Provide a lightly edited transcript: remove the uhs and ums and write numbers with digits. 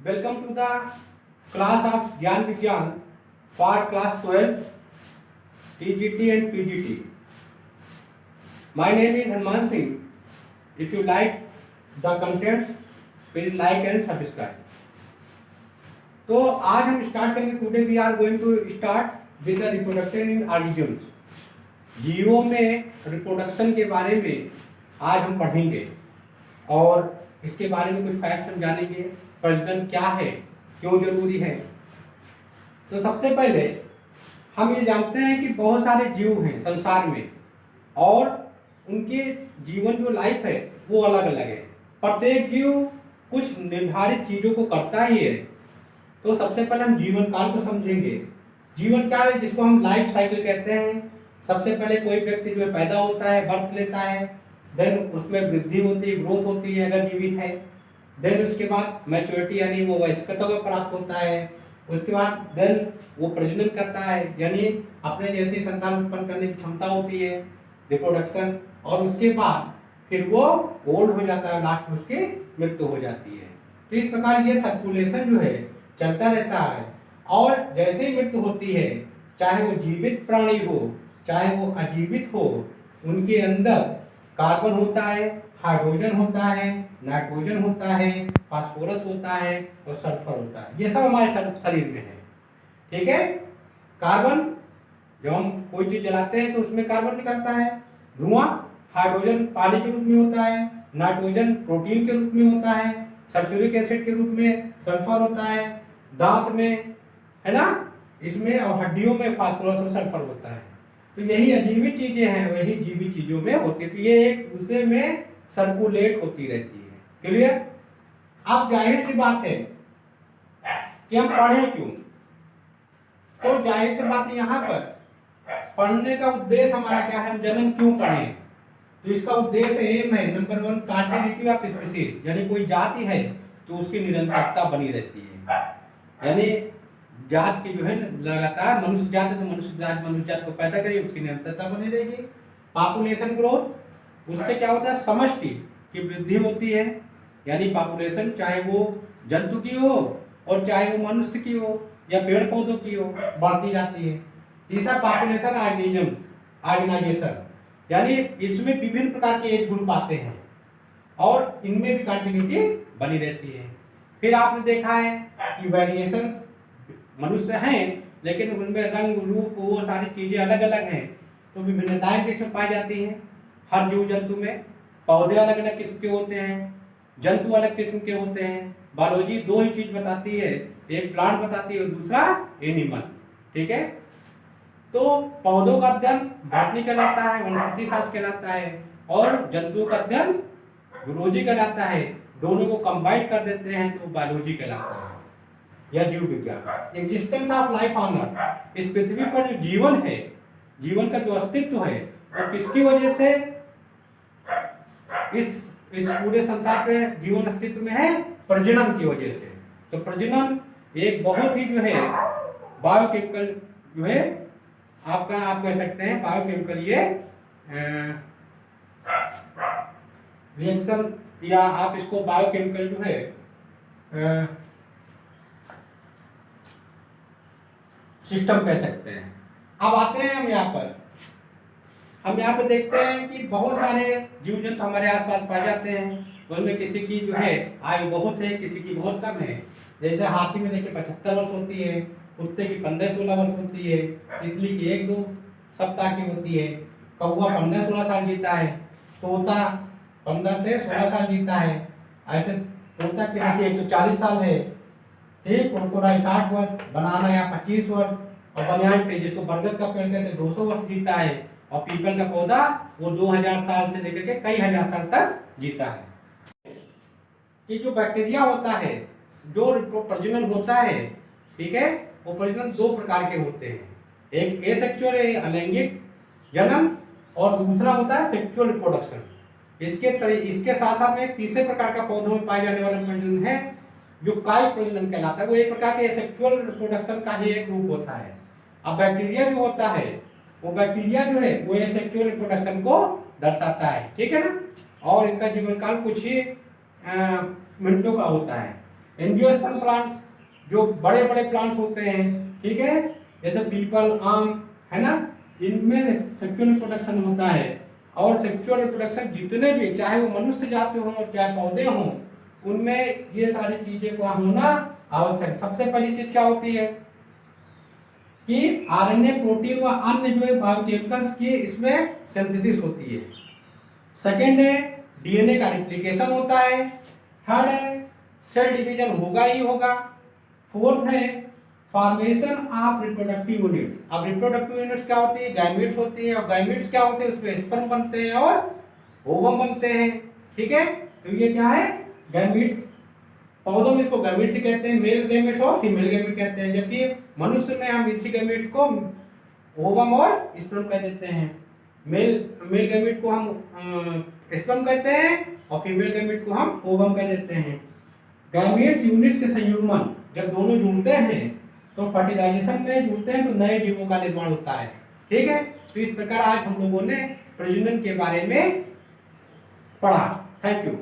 Welcome to the class of Gyan Vigyan for class 12 TGT and PGT. My name is Hanuman Singh. If you like the contents, please like and subscribe. तो आज हम start करेंगे. Today we are going to start with the reproduction in organisms. जीवों में reproduction के बारे में आज हम पढ़ेंगे और इसके बारे में कुछ फैक्ट समझानेंगे. प्रजनन क्या है, क्यों जरूरी है. तो सबसे पहले हम ये जानते हैं कि बहुत सारे जीव हैं संसार में और उनके जीवन जो लाइफ है वो अलग अलग है. प्रत्येक जीव कुछ निर्धारित चीज़ों को करता ही है. तो सबसे पहले हम जीवन काल को समझेंगे. जीवन काल है जिसको हम लाइफ साइकिल कहते हैं. सबसे पहले कोई व्यक्ति जो है पैदा होता है, बर्थ लेता है, देन उसमें वृद्धि होती है, ग्रोथ होती है अगर जीवित है. देन उसके बाद मैच्योरिटी यानी वो वयस्कता को प्राप्त होता है. उसके बाद देन वो प्रजनन करता है यानी अपने जैसे संतान उत्पन्न करने की क्षमता होती है, रिप्रोडक्शन. और उसके बाद फिर वो ओल्ड हो जाता है, लास्ट में उसकी मृत्यु हो जाती है. तो इस प्रकार ये सर्कुलेशन जो है चलता रहता है. और जैसे ही मृत्यु होती है, चाहे वो जीवित प्राणी हो चाहे वो अजीवित हो, उनके अंदर कार्बन होता है, हाइड्रोजन होता है, नाइट्रोजन होता है, फास्फोरस होता है और सल्फर होता है. ये सब हमारे शरीर में है. ठीक है. कार्बन जब हम कोई चीज जलाते हैं तो उसमें कार्बन निकलता है, धुआं. हाइड्रोजन पानी के रूप में होता है, नाइट्रोजन प्रोटीन के रूप में होता है, सल्फ्यूरिक एसिड के रूप में सल्फर होता है, दांत में है ना, इसमें और हड्डियों में फास्फोरस और सल्फर होता है. तो यही अजीवित चीजें हैं, वही जीवित चीजों में होती है. तो ये एक दूसरे में सर्कुलेट होती रहती है. क्लियर. अब जाहिर सी बात है कि हम पढ़ें क्यों. तो जाहिर सी बात है यहाँ पर पढ़ने का उद्देश्य हमारा क्या है, हम जन्म क्यों पढ़ें. तो इसका उद्देश्य एम है नंबर 1 कंटिन्यूटी ऑफ स्पीशीज. यानी कोई जाति है तो उसकी निरंतरता बनी रहती है. यानी जात की जो है लगातार मनुष्य जात है तो मनुष्य जात को पैदा करिए, उसकी निरंतरता बनी रहेगी. पॉपुलेशन ग्रोथ, उससे क्या होता है, समष्टि की वृद्धि होती है. यानी पॉपुलेशन चाहे वो जंतु की हो और चाहे वो मनुष्य की हो या पेड़ पौधों की हो, बढ़ती जाती है. तीसरा पॉपुलेशन ऑर्गेनाइजेशन, यानी इसमें विभिन्न प्रकार के एज ग्रुप आते हैं और इनमें भी कंटिन्यूटी बनी रहती है. फिर आपने देखा है कि वेरिएशंस मनुष्य हैं लेकिन उनमें रंग रूप वो सारी चीजें अलग अलग हैं. तो विभिन्नताएं किसमें पाई जाती हैं, हर जीव जंतु में. पौधे अलग अलग किस्म के होते हैं, जंतु अलग किस्म के होते हैं. बायोलॉजी दो ही चीज बताती है, एक प्लांट बताती है और दूसरा एनिमल. ठीक है. तो पौधों का अध्ययन बॉटनी कहलाता है, वनस्पति शास्त्र कहलाता है, और जंतुओं का अध्ययन जूलॉजी कहलाता है. दोनों को कंबाइन कर देते हैं तो बायोलॉजी कहलाता है या जीव विज्ञान. Existence of life on earth, इस पृथ्वी पर जो जीवन है, जीवन का जो अस्तित्व है वो किसकी वजह से इस पूरे संसार पे जीवन अस्तित्व में है, प्रजनन की वजह से. तो प्रजनन एक बहुत ही जो है बायोकेमिकल जो है आपका, आप कह सकते हैं बायोकेमिकल ये रिएक्शन, या आप इसको बायोकेमिकल जो है सिस्टम कह सकते हैं. अब आते हैं हम यहाँ पर देखते हैं कि बहुत सारे जीव जंतु हमारे आसपास पाए जाते हैं. उनमें किसी की जो है आयु बहुत है, किसी की बहुत कम है. जैसे हाथी में देखिए 75 वर्ष होती है, कुत्ते की 15-16 वर्ष होती है, तितली की 1-2 सप्ताह की होती है, कौवा 15-16 साल जीता है, तोता 15 से 16 साल जीता है. ऐसे तोता की देखिए 140 साल है. ठीक. क्रोकोडाइल 60 वर्ष, बनाना या 25 वर्ष, और बनियान ट्री जिसको बरगद का पेड़ कहते हैं 200 वर्ष जीता है, और पीपल का पौधा वो 2000 साल से लेकर के कई हजार साल तक जीता है. कि जो बैक्टीरिया होता है जो प्रजनन होता है, ठीक है, वो प्रजनन 2 प्रकार के होते हैं. एक एसेक्सुअल अलैंगिक जन्म और दूसरा होता है सेक्सुअल रिप्रोडक्शन. इसके साथ साथ में एक तीसरे प्रकार का पौधों में पाए जाने वाला प्रजनन है जो कायिक प्रजनन कहलाता है. वो एक प्रकार के सेक्सुअल रिप्रोडक्शन का ही एक रूप होता है. अब बैक्टीरिया जो होता है वो बैक्टीरिया जो है वो सेक्सुअल रिप्रोडक्शन को दर्शाता है. ठीक है ना. और इनका जीवन काल कुछ ही मिनटों का होता है. एंजियोस्पर्म प्लांट्स, जो बड़े बड़े प्लांट्स होते हैं, ठीक है, जैसे पीपल, आम, है ना, इनमें सेक्सुअल रिप्रोडक्शन होता है। और सेक्सुअल रिप्रोडक्शन जितने भी, चाहे वो मनुष्य जाति हो चाहे पौधे हों, उनमें ये सारी चीजें का होना आवश्यक। सबसे पहली चीज क्या होती है कि आरएनए, प्रोटीन व अन्य जो बायोकेमिकल्स की इसमें सिंथेसिस होती है। सेकेंड है डीएनए का रिप्लिकेशन होता है। थर्ड है सेल डिवीजन होगा ही होगा। फोर्थ है फॉर्मेशन ऑफ रिप्रोडक्टिव यूनिट्स। अब रिप्रोडक्टिव यूनिट्स क्या होती है? गैमीट्स होती है। और गैमीट्स क्या होते हैं? उसमें स्पर्म बनते हैं और ओवम बनते हैं, ठीक है। तो ये क्या है? गैमीट्स। पौधों में इसको गैमीट्स ही कहते हैं, मेल गैमीट्स और फीमेल गैमीट कहते हैं, जबकि मनुष्य में हम इसी गैमीट्स को ओवम और स्पर्म कह देते हैं। मेल गैमीट को हम स्पर्म कहते हैं और फीमेल गैमीट को हम ओवम कह देते हैं। गैमीट्स यूनिट्स के संयुग्मन जब दोनों जुड़ते हैं तो फर्टिलाइजेशन में जुड़ते हैं तो नए जीवों का निर्माण होता है, ठीक है। तो इस प्रकार आज हम लोगों ने प्रजनन के बारे में पढ़ा। Thank you.